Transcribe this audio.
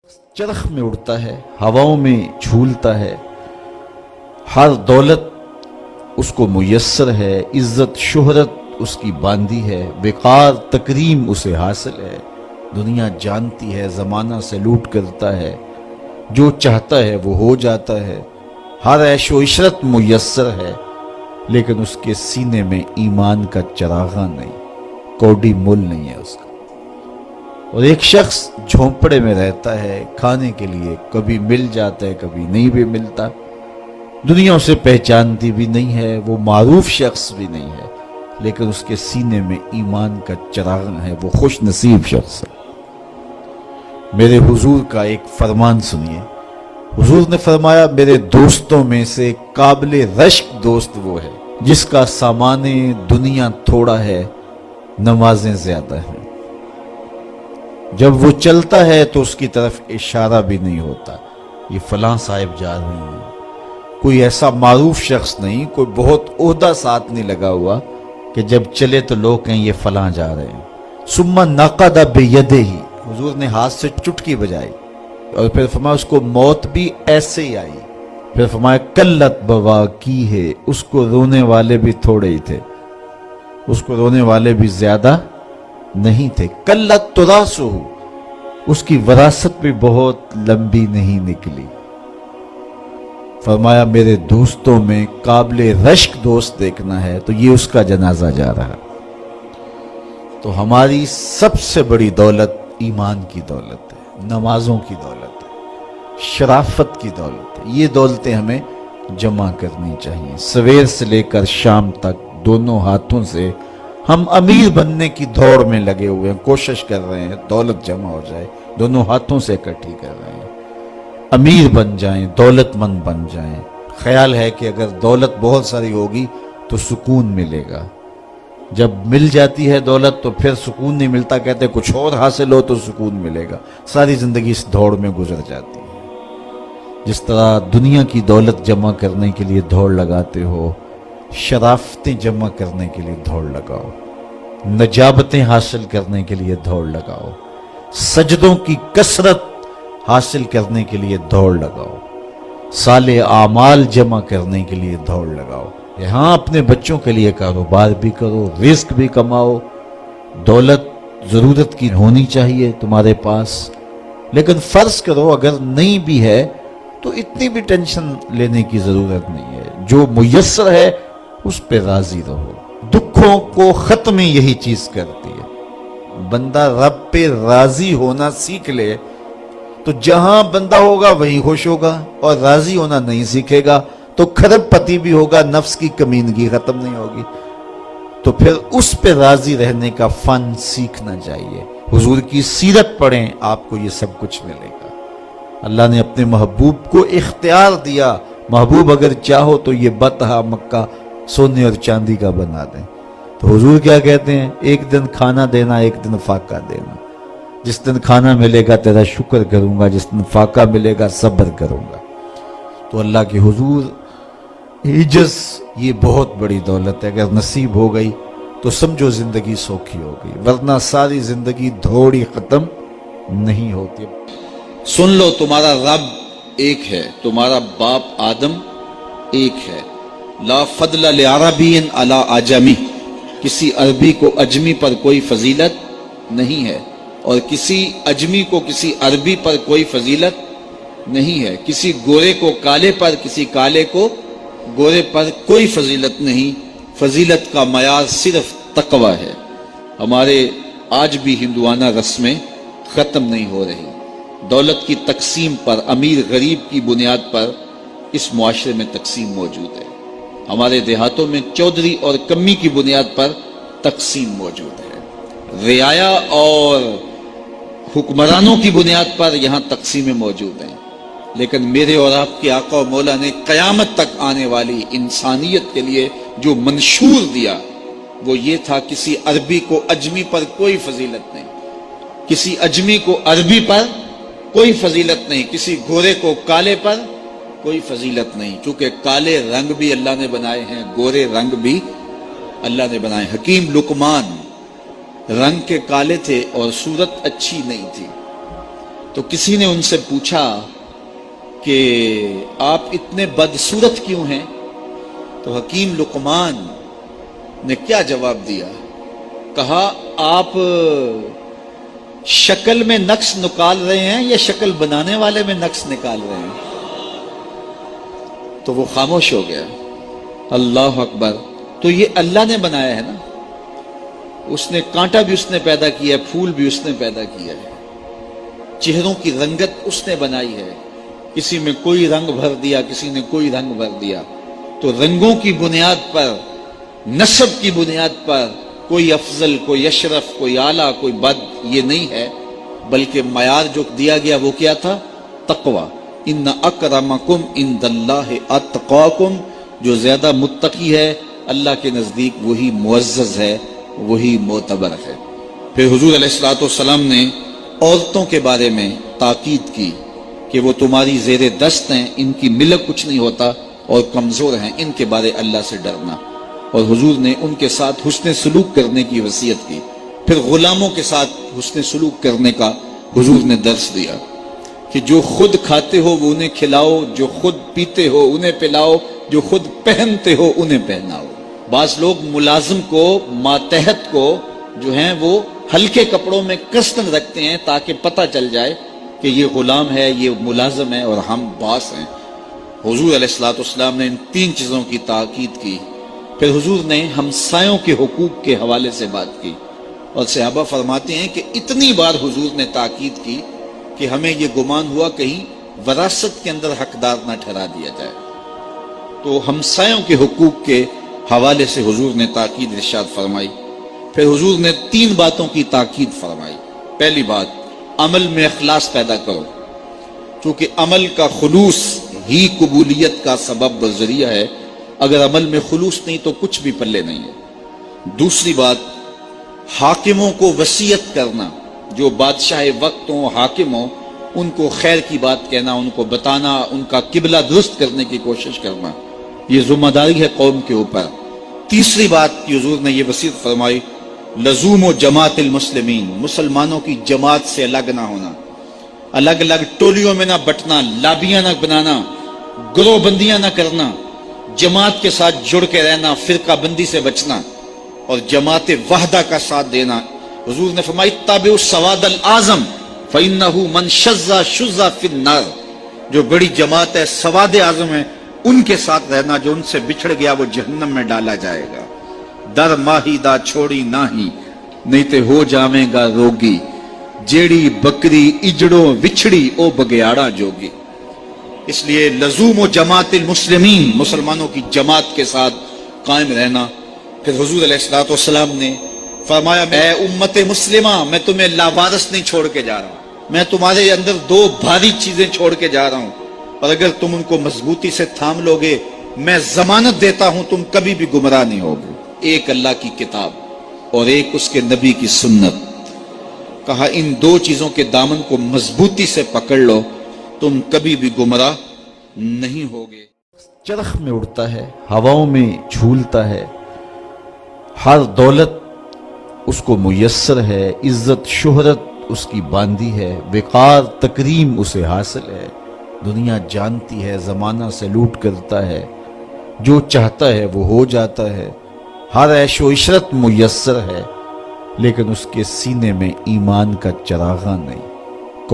چرخ میں اڑتا ہے، ہواؤں میں جھولتا ہے، ہر دولت اس کو میسر ہے، عزت شہرت اس کی باندھی ہے، وقار تکریم اسے حاصل ہے، دنیا جانتی ہے، زمانہ سلوٹ کرتا ہے، جو چاہتا ہے وہ ہو جاتا ہے، ہر عیش و عشرت میسر ہے، لیکن اس کے سینے میں ایمان کا چراغاں نہیں، کوڈی مول نہیں ہے اس کا۔ اور ایک شخص جھونپڑے میں رہتا ہے، کھانے کے لیے کبھی مل جاتا ہے کبھی نہیں بھی ملتا، دنیا اسے پہچانتی بھی نہیں ہے، وہ معروف شخص بھی نہیں ہے، لیکن اس کے سینے میں ایمان کا چراغ ہے، وہ خوش نصیب شخص ہے۔ میرے حضور کا ایک فرمان سنیے، حضور نے فرمایا میرے دوستوں میں سے قابل رشک دوست وہ ہے جس کا سامان دنیا تھوڑا ہے، نمازیں زیادہ ہیں۔ جب وہ چلتا ہے تو اس کی طرف اشارہ بھی نہیں ہوتا، یہ فلاں صاحب جا رہے ہیں، کوئی ایسا معروف شخص نہیں، کوئی بہت عہدہ ساتھ نہیں لگا ہوا کہ جب چلے تو لوگ کہیں یہ فلاں جا رہے ہیں۔ ثم نقد بیدہ، حضور نے ہاتھ سے چٹکی بجائی اور پھر فرمایا اس کو موت بھی ایسے ہی آئی، پھر فرمایا کلت بواکی ہے، اس کو رونے والے بھی تھوڑے ہی تھے، اس کو رونے والے بھی زیادہ نہیں تھے، کلت تراسہ، اس کی وراثت بھی بہت لمبی نہیں نکلی۔ فرمایا میرے دوستوں میں قابل رشک دوست دیکھنا ہے تو یہ اس کا جنازہ جا رہا۔ تو ہماری سب سے بڑی دولت ایمان کی دولت ہے، نمازوں کی دولت ہے، شرافت کی دولت ہے، یہ دولتیں ہمیں جمع کرنی چاہیے۔ سویر سے لے کر شام تک دونوں ہاتھوں سے ہم امیر بننے کی دوڑ میں لگے ہوئے ہیں، کوشش کر رہے ہیں دولت جمع ہو جائے، دونوں ہاتھوں سے اکٹھی کر رہے ہیں، امیر بن جائیں، دولت مند بن جائیں۔ خیال ہے کہ اگر دولت بہت ساری ہوگی تو سکون ملے گا، جب مل جاتی ہے دولت تو پھر سکون نہیں ملتا، کہتے ہیں کچھ اور حاصل ہو تو سکون ملے گا، ساری زندگی اس دوڑ میں گزر جاتی ہے۔ جس طرح دنیا کی دولت جمع کرنے کے لیے دوڑ لگاتے ہو، شرافتیں جمع کرنے کے لیے دوڑ لگاؤ، نجابتیں حاصل کرنے کے لیے دوڑ لگاؤ، سجدوں کی کثرت حاصل کرنے کے لیے دوڑ لگاؤ، صالح اعمال جمع کرنے کے لیے دوڑ لگاؤ۔ یہاں اپنے بچوں کے لیے کاروبار بھی کرو، رزق بھی کماؤ، دولت ضرورت کی ہونی چاہیے تمہارے پاس، لیکن فرض کرو اگر نہیں بھی ہے تو اتنی بھی ٹینشن لینے کی ضرورت نہیں ہے، جو میسر ہے اس پہ راضی رہو۔ دکھوں کو ختم یہی چیز کرتی ہے، بندہ رب پہ راضی ہونا سیکھ لے تو جہاں بندہ ہوگا وہیں خوش ہوگا، اور راضی ہونا نہیں سیکھے گا تو کھرب پتی بھی ہوگا، نفس کی کمینگی ختم نہیں ہوگی۔ تو پھر اس پہ راضی رہنے کا فن سیکھنا چاہیے، حضور کی سیرت پڑھیں، آپ کو یہ سب کچھ ملے گا۔ اللہ نے اپنے محبوب کو اختیار دیا، محبوب اگر چاہو تو یہ بطحہ مکہ سونے اور چاندی کا بنا دیں۔ تو حضور کیا کہتے ہیں؟ ایک دن کھانا دینا، ایک دن فاقہ دینا، جس دن کھانا ملے گا تیرا شکر کروں گا، جس دن فاقہ ملے گا صبر کروں گا۔ تو اللہ کے حضور عجز یہ بہت بڑی دولت ہے، اگر نصیب ہو گئی تو سمجھو زندگی سوکھی ہو گئی، ورنہ ساری زندگی دھوڑی ختم نہیں ہوتی۔ سن لو تمہارا رب ایک ہے، تمہارا باپ آدم ایک ہے، لا فضل لعربی علی عجمی، کسی عربی کو اجمی پر کوئی فضیلت نہیں ہے، اور کسی اجمی کو کسی عربی پر کوئی فضیلت نہیں ہے، کسی گورے کو کالے پر کسی کالے کو گورے پر کوئی فضیلت نہیں، فضیلت کا معیار صرف تقوی ہے۔ ہمارے آج بھی ہندوانہ رسمیں ختم نہیں ہو رہی، دولت کی تقسیم پر، امیر غریب کی بنیاد پر اس معاشرے میں تقسیم موجود ہے، ہمارے دیہاتوں میں چودھری اور کمی کی بنیاد پر تقسیم موجود ہے، رعایا اور حکمرانوں کی بنیاد پر یہاں تقسیمیں موجود ہیں، لیکن میرے اور آپ کے آقا و مولا نے قیامت تک آنے والی انسانیت کے لیے جو منشور دیا وہ یہ تھا، کسی عربی کو اجمی پر کوئی فضیلت نہیں، کسی اجمی کو عربی پر کوئی فضیلت نہیں، کسی گورے کو کالے پر کوئی فضیلت نہیں، کیونکہ کالے رنگ بھی اللہ نے بنائے ہیں، گورے رنگ بھی اللہ نے بنائے۔ حکیم لقمان رنگ کے کالے تھے اور صورت اچھی نہیں تھی، تو کسی نے ان سے پوچھا کہ آپ اتنے بدصورت کیوں ہیں؟ تو حکیم لقمان نے کیا جواب دیا؟ کہا آپ شکل میں نقص نکال رہے ہیں یا شکل بنانے والے میں نقص نکال رہے ہیں؟ تو وہ خاموش ہو گیا۔ اللہ اکبر! تو یہ اللہ نے بنایا ہے نا، اس نے کانٹا بھی اس نے پیدا کیا ہے، پھول بھی اس نے پیدا کیا ہے، چہروں کی رنگت اس نے بنائی ہے، کسی میں کوئی رنگ بھر دیا، کسی نے کوئی رنگ بھر دیا۔ تو رنگوں کی بنیاد پر، نسب کی بنیاد پر کوئی افضل، کوئی اشرف، کوئی اعلیٰ، کوئی بد، یہ نہیں ہے، بلکہ معیار جو دیا گیا وہ کیا تھا؟ تقوی۔ ان اکرمکم عند اللہ اتقاکم، جو زیادہ متقی ہے اللہ کے نزدیک وہی معزز ہے، وہی معتبر ہے۔ پھر حضور علیہ الصلوۃ والسلام نے عورتوں کے بارے میں تاکید کی کہ وہ تمہاری زیر دست ہیں، ان کی ملک کچھ نہیں ہوتا اور کمزور ہیں، ان کے بارے اللہ سے ڈرنا۔ اور حضور نے ان کے ساتھ حسن سلوک کرنے کی وصیت کی۔ پھر غلاموں کے ساتھ حسن سلوک کرنے کا حضور نے درس دیا کہ جو خود کھاتے ہو وہ انہیں کھلاؤ، جو خود پیتے ہو انہیں پلاؤ، جو خود پہنتے ہو انہیں پہناؤ۔ بعض لوگ ملازم کو، ماتحت کو جو ہیں وہ ہلکے کپڑوں میں کسن رکھتے ہیں تاکہ پتہ چل جائے کہ یہ غلام ہے، یہ ملازم ہے اور ہم باس ہیں۔ حضور علیہ الصلوۃ والسلام نے ان تین چیزوں کی تاکید کی۔ پھر حضور نے ہمسایوں کے حقوق کے حوالے سے بات کی، اور صحابہ فرماتے ہیں کہ اتنی بار حضور نے تاکید کی کہ ہمیں یہ گمان ہوا کہیں وراثت کے اندر حقدار نہ ٹھہرا دیا جائے۔ تو ہمسایوں کے حقوق کے حوالے سے حضور نے تاکید ارشاد فرمائی۔ پھر حضور نے تین باتوں کی تاکید فرمائی۔ پہلی بات، عمل میں اخلاص پیدا کرو، چونکہ عمل کا خلوص ہی قبولیت کا سبب و ذریعہ ہے۔ اگر عمل میں خلوص نہیں تو کچھ بھی پلے نہیں ہے۔ دوسری بات، حاکموں کو وصیت کرنا، جو بادشاہ وقت ہوں، حاکم ہوں، ان کو خیر کی بات کہنا، ان کو بتانا، ان کا قبلہ درست کرنے کی کوشش کرنا، یہ ذمہ داری ہے قوم کے اوپر۔ تیسری بات کی حضور نے یہ وصیت فرمائی، لزوم و جماعت المسلمین، مسلمانوں کی جماعت سے الگ نہ ہونا، الگ الگ ٹولیوں میں نہ بٹنا، لابیاں نہ بنانا، گروہ بندیاں نہ کرنا، جماعت کے ساتھ جڑ کے رہنا، فرقہ بندی سے بچنا اور جماعت وحدہ کا ساتھ دینا۔ حضور نے فرمایا اتبعوا السواد الاعظم فإنہ من شذ شذ فی النار، جو بڑی جماعت ہے، سواد اعظم ہے، ان کے ساتھ رہنا، جو ان سے بچھڑ گیا وہ جہنم میں ڈالا جائے گا۔ در ماہی دا چھوڑی ناہی، نہیں تے ہو جاویں گا روگی، جیڑی بکری اجڑوں وچھڑی او بگیاڑا جوگی۔ اس لیے لزوم و جماعت المسلمین، مسلمانوں کی جماعت کے ساتھ قائم رہنا۔ پھر حضور علیہ الصلوۃ والسلام نے فرمایا، اے امت مسلمہ، میں تمہیں لاوارث نہیں چھوڑ کے جا رہا ہوں، میں تمہارے اندر دو بھاری چیزیں چھوڑ کے جا رہا ہوں، اور اگر تم ان کو مضبوطی سے تھام لو گے، میں ضمانت دیتا ہوں تم کبھی بھی گمراہ نہیں ہوگے۔ ایک اللہ کی کتاب اور ایک اس کے نبی کی سنت۔ کہا ان دو چیزوں کے دامن کو مضبوطی سے پکڑ لو، تم کبھی بھی گمراہ نہیں ہوگے۔ چرخ میں اڑتا ہے، ہواؤں میں جھولتا ہے، ہر دولت اس کو میسر ہے، عزت شہرت اس کی باندھی ہے، وقار تکریم اسے حاصل ہے، دنیا جانتی ہے، زمانہ سے لوٹ کرتا ہے، جو چاہتا ہے وہ ہو جاتا ہے، ہر عیش و عشرت میسر ہے، لیکن اس کے سینے میں ایمان کا چراغاں نہیں۔